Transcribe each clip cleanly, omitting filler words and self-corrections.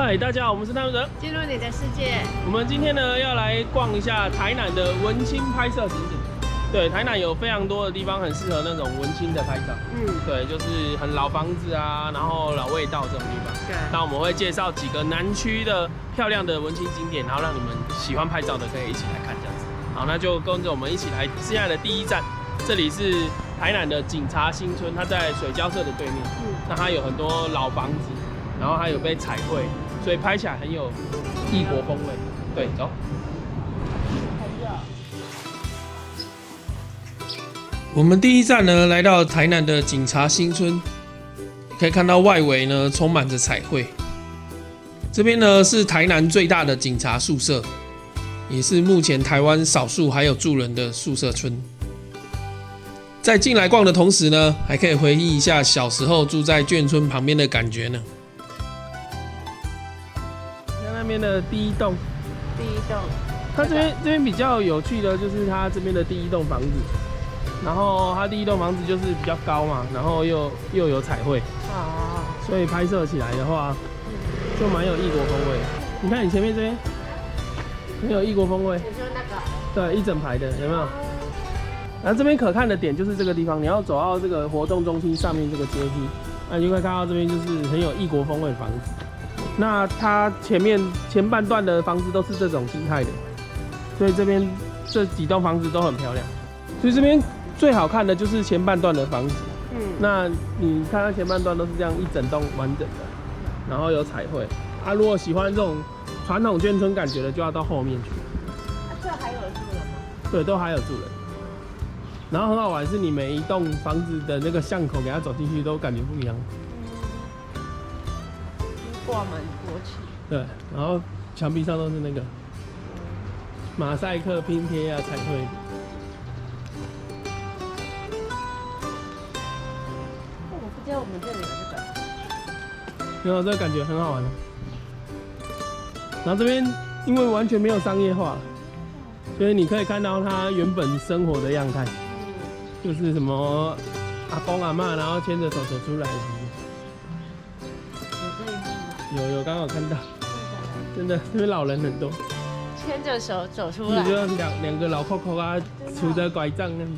嗨，大家好，我们是汤德，进入你的世界。我们今天呢要来逛一下台南的文青拍摄景点。对，台南有非常多的地方很适合那种文青的拍照。对，就是很老房子啊，然后老味道这种地方。对。那我们会介绍几个南区的漂亮的文青景点，然后让你们喜欢拍照的可以一起来看这样子。好，那就跟着我们一起来现在的第一站，这里是台南的警察新村，它在水交社的对面。那它有很多老房子，然后还有被彩绘。所以拍起来很有异国风味。对，走。我们第一站呢，来到台南的警察新村，可以看到外围呢充满着彩绘。这边呢是台南最大的警察宿舍，也是目前台湾少数还有住人的宿舍村。在进来逛的同时呢，还可以回忆一下小时候住在眷村旁边的感觉呢。那边的第一栋，它这边比较有趣的就是它这边的第一栋房子，然后它第一栋房子就是比较高嘛，然后又有彩绘，所以拍摄起来的话就蛮有异国风味。你看你前面这边很有异国风味，你说那个？对，一整排的有没有？然后这边可看的点就是这个地方，你要走到这个活动中心上面这个阶梯，那你就会看到这边就是很有异国风味的房子。那它前半段的房子都是这种形态的，所以这边这几栋房子都很漂亮。所以这边最好看的就是前半段的房子。那你看它前半段都是这样一整栋完整的，然后有彩绘。啊，如果喜欢这种传统眷村感觉的，就要到后面去。这还有住人吗？对，都还有住人。然后很好玩是，你每一栋房子的那个巷口给它走进去都感觉不一样。挂满国旗，对，然后墙壁上都是那个马赛克拼贴啊，彩绘。我不知道我们这里有这个。然后这个感觉很好玩。然后这边因为完全没有商业化，所以你可以看到它原本生活的样态，就是什么阿公阿嬷，然后牵着手走出来。有刚好看到，真的这边老人很多，牵着手走出来，就两个老扣扣啊，拄着拐杖那样，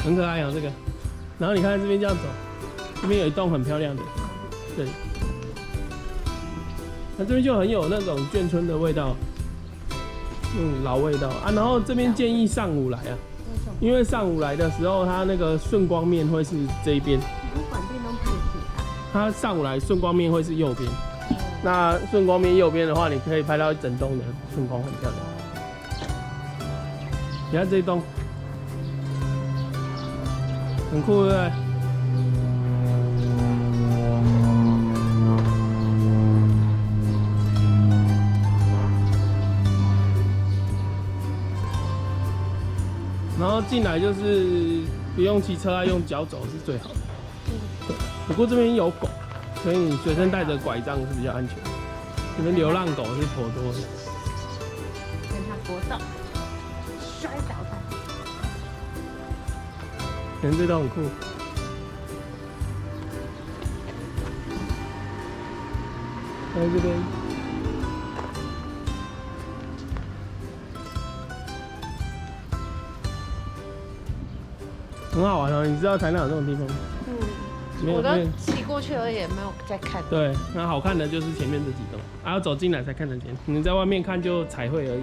很可爱哦这个。然后你看这边这样走，这边有一栋很漂亮的，对，那这边就很有那种眷村的味道，那种老味道啊。然后这边建议上午来啊，因为上午来的时候，它那个顺光面会是这一边。它上午来顺光面会是右边，那顺光面右边的话，你可以拍到一整栋的顺光，很漂亮。你看这一栋，很酷，对不对？然后进来就是不用骑车啊，用脚走是最好的。不过这边有狗，所以你随身带着拐杖是比较安全。这边流浪狗是颇多的。跟它搏斗，摔倒它。人这都很酷。还有这边，很好玩哦。你知道台南有这种地方吗？我都骑过去而已，没有在看。对，那好看的就是前面这几栋，还要走进来才看得见。你在外面看就彩绘而已。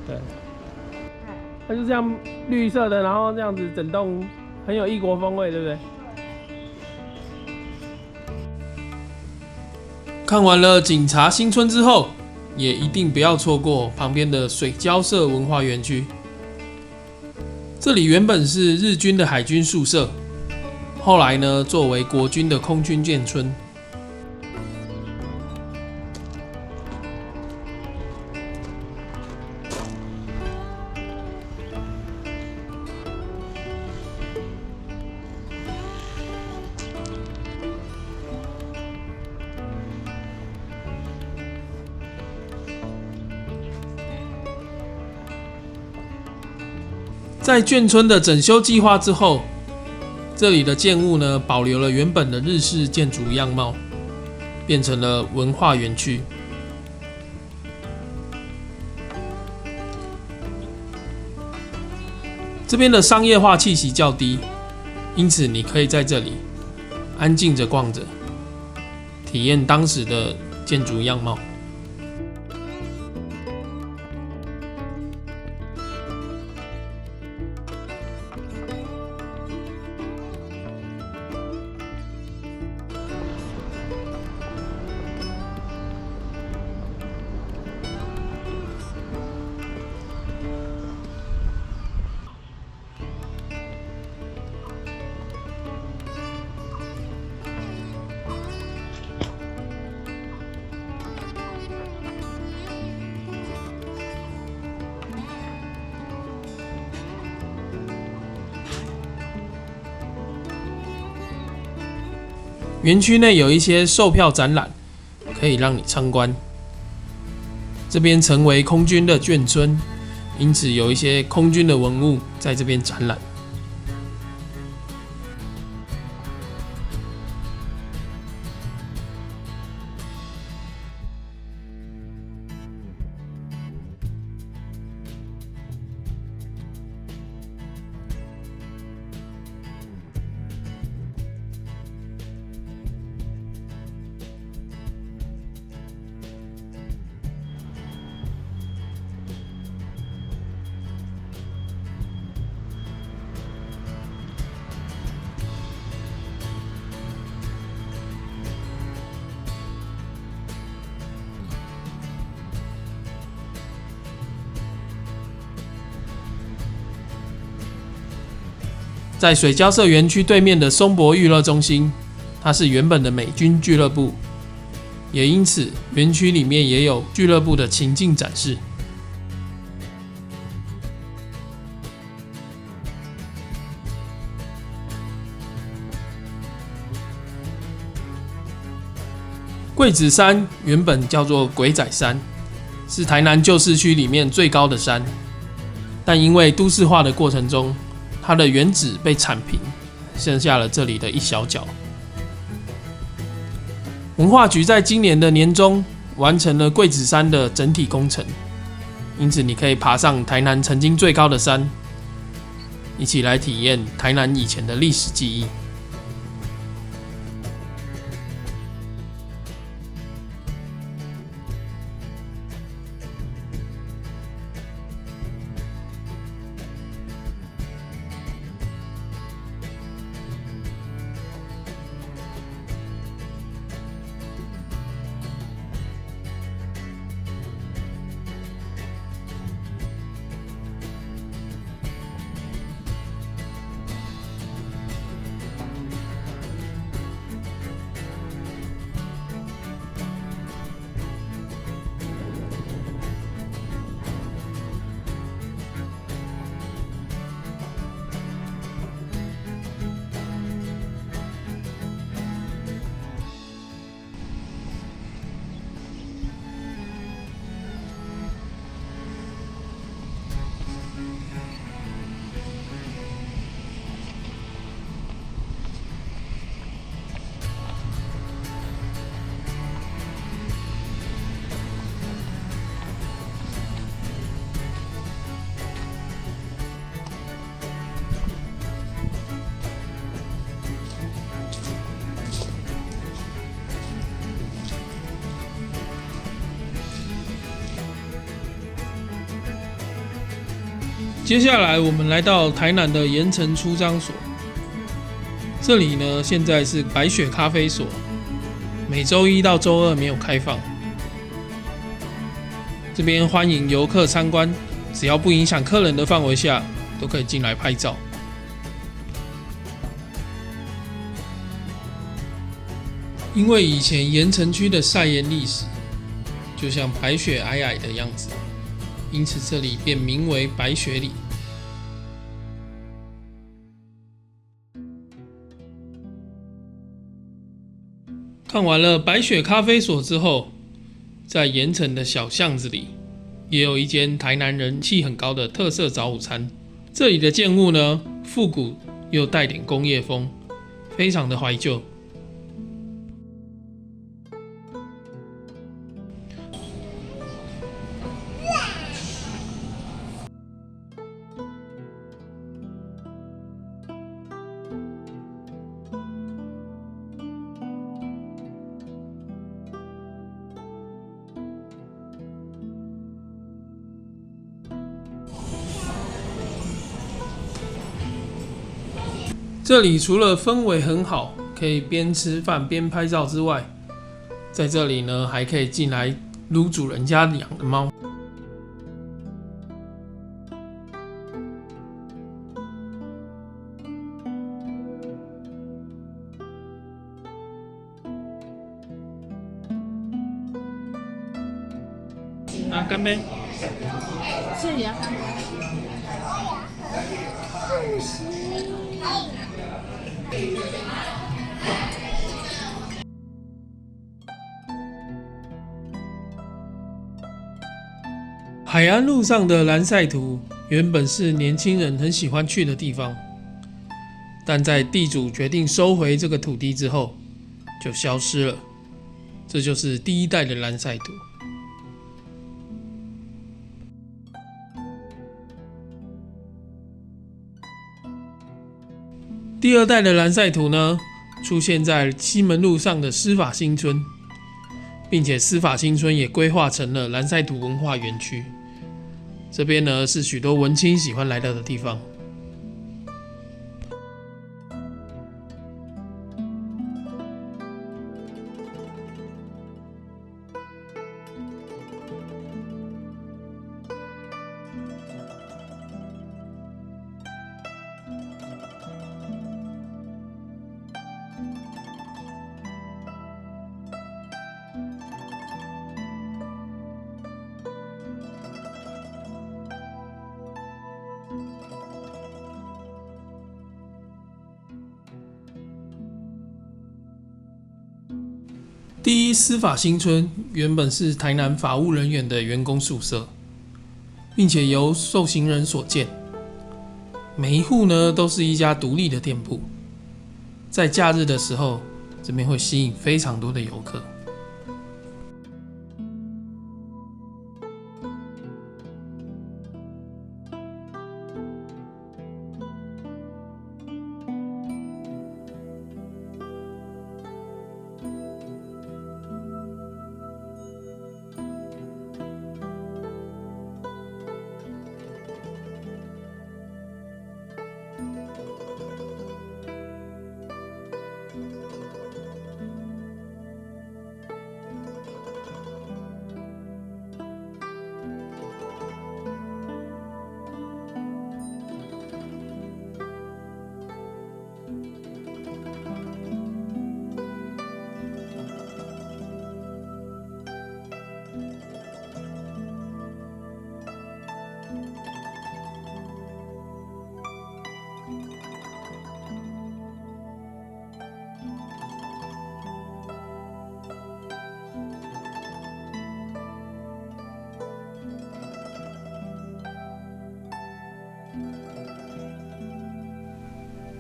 对。它就这样绿色的，然后这样子整栋很有异国风味，对不对？看完了警察新村之后，也一定不要错过旁边的水交社文化园区。这里原本是日军的海军宿舍。后来呢，作为国军的空军眷村。在眷村的整修计划之后，这里的建物呢，保留了原本的日式建筑样貌，变成了文化园区。这边的商业化气息较低，因此你可以在这里安静着逛着，体验当时的建筑样貌。园区内有一些售票展览，可以让你参观。这边成为空军的眷村，因此有一些空军的文物在这边展览。在水交社园区对面的松柏娱乐中心，它是原本的美军俱乐部，也因此园区里面也有俱乐部的情境展示。桂子山原本叫做鬼仔山，是台南旧市区里面最高的山，但因为都市化的过程中，它的原址被铲平，剩下了这里的一小角。文化局在今年的年中完成了桂子山的整体工程，因此你可以爬上台南曾经最高的山，一起来体验台南以前的历史记忆。接下来我们来到台南的盐城出张所，这里呢现在是白雪咖啡所，每周一到周二没有开放。这边欢迎游客参观，只要不影响客人的范围下，都可以进来拍照。因为以前盐城区的晒盐历史，就像白雪皑皑的样子，因此这里便名为白雪里。看完了白雪咖啡所之后，在盐城的小巷子里，也有一间台南人气很高的特色早午餐。这里的建物呢，复古又带点工业风，非常的怀旧。这里除了氛围很好，可以边吃饭边拍照之外，在这里呢还可以进来撸主人家养的猫。啊，干杯！谢谢啊。海岸路上的蓝晒图原本是年轻人很喜欢去的地方，但在地主决定收回这个土地之后，就消失了。这就是第一代的蓝晒图。第二代的蓝晒图呢，出现在西门路上的司法新村，并且司法新村也规划成了蓝晒图文化园区。这边呢是许多文青喜欢来到的地方。第一司法新村原本是台南法务人员的员工宿舍，并且由受刑人所建。每一户呢都是一家独立的店铺，在假日的时候，这边会吸引非常多的游客。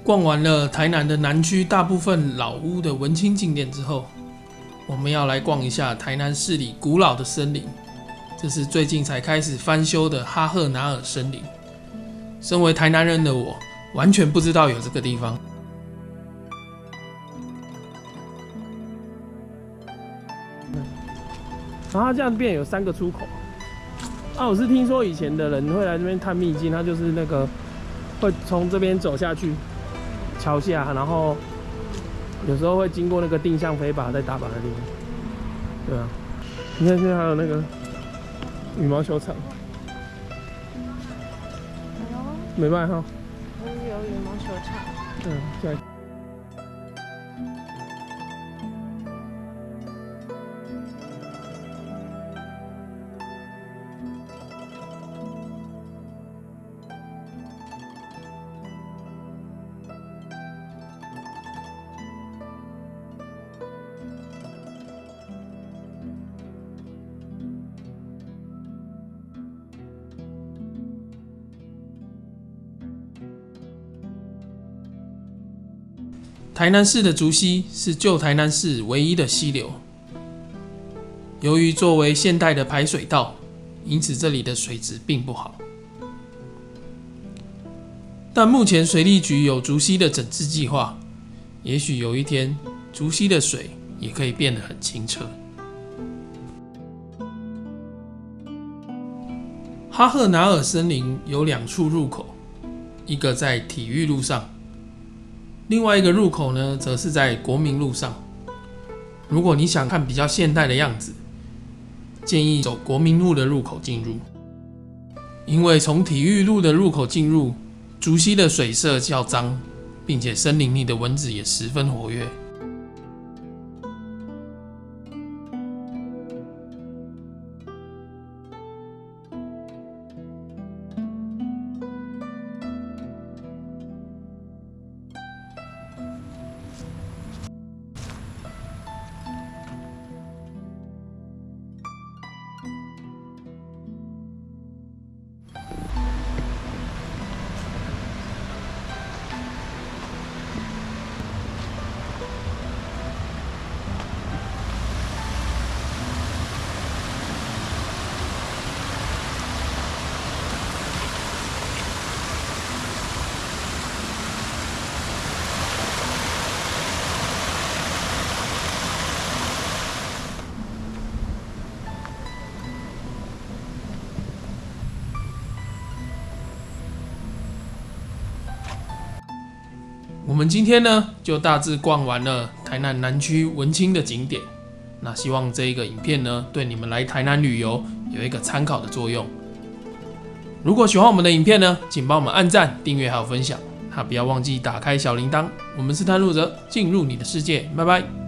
逛完了台南的南区大部分老屋的文青景点之后，我们要来逛一下台南市里古老的森林。这是最近才开始翻修的哈赫拿尔森林。身为台南人的我，完全不知道有这个地方。然后它这样变有3个出口。我是听说以前的人会来这边探秘境，他就是那个会从这边走下去桥下，然后有时候会经过那个定向飞靶在打靶的地方。对啊，你看现在还有那个羽毛球场。没办法，有羽毛球场。对。台南市的竹溪是旧台南市唯一的溪流，由于作为现代的排水道，因此这里的水质并不好。但目前水利局有竹溪的整治计划，也许有一天竹溪的水也可以变得很清澈。哈赫拿尔森林有2处入口，一个在体育路上，另外一个入口呢，则是在国民路上。如果你想看比较现代的样子，建议走国民路的入口进入，因为从体育路的入口进入，竹溪的水色较脏，并且森林里的蚊子也十分活跃。我们今天呢，就大致逛完了台南南区文青的景点。那希望这一个影片呢，对你们来台南旅游有一个参考的作用。如果喜欢我们的影片呢，请帮我们按赞、订阅还有分享。不要忘记打开小铃铛。我们是探路者，进入你的世界，拜拜。